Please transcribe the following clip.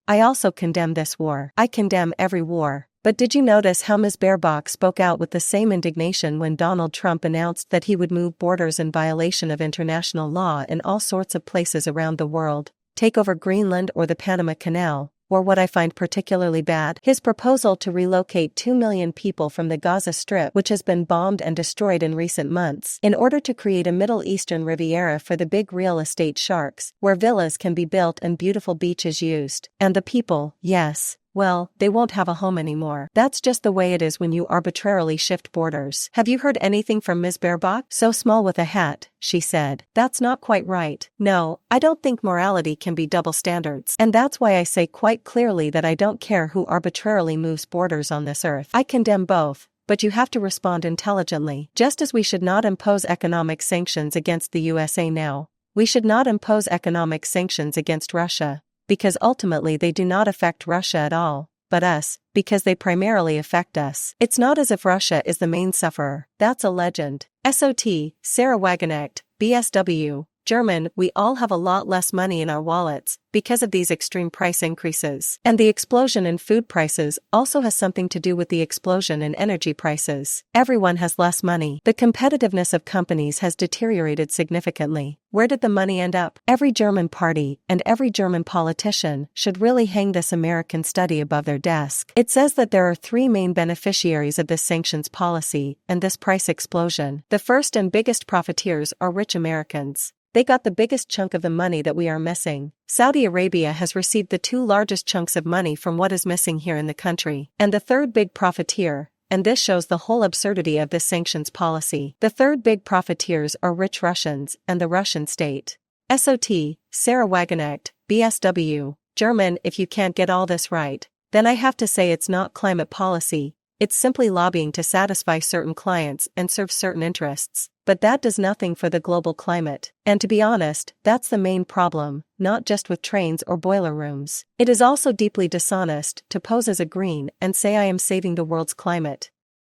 I also condemn this war. I condemn every war. But did you notice how Ms. Baerbock spoke out with the same indignation when Donald Trump announced that he would move borders in violation of international law in all sorts of places around the world, take over Greenland or the Panama Canal, or what I find particularly bad, his proposal to relocate 2 million people from the Gaza Strip, which has been bombed and destroyed in recent months, in order to create a Middle Eastern Riviera for the big real estate sharks, where villas can be built and beautiful beaches used. And the people, yes. Well, they won't have a home anymore. That's just the way it is when you arbitrarily shift borders. Have you heard anything from Ms. Baerbock? So small with a hat, she said. That's not quite right. No, I don't think morality can be double standards. And that's why I say quite clearly that I don't care who arbitrarily moves borders on this earth. I condemn both. But you have to respond intelligently. Just as we should not impose economic sanctions against the USA now, we should not impose economic sanctions against Russia. Because ultimately they do not affect Russia at all, but us, because they primarily affect us. It's not as if Russia is the main sufferer. That's a legend. SOT, Sahra Wagenknecht, BSW, German. We all have a lot less money in our wallets because of these extreme price increases. And the explosion in food prices also has something to do with the explosion in energy prices. Everyone has less money. The competitiveness of companies has deteriorated significantly. Where did the money end up? Every German party and every German politician should really hang this American study above their desk. It says that there are 3 main beneficiaries of this sanctions policy and this price explosion. The first and biggest profiteers are rich Americans. They got the biggest chunk of the money that we are missing. Saudi Arabia has received the 2 largest chunks of money from what is missing here in the country. And the third big profiteer, and this shows the whole absurdity of this sanctions policy. The third big profiteers are rich Russians and the Russian state. SOT, Sahra Wagenknecht, BSW, German. If you can't get all this right, then I have to say it's not climate policy. It's simply lobbying to satisfy certain clients and serve certain interests. But that does nothing for the global climate. And to be honest, that's the main problem, not just with trains or boiler rooms. It is also deeply dishonest to pose as a green and say I am saving the world's climate.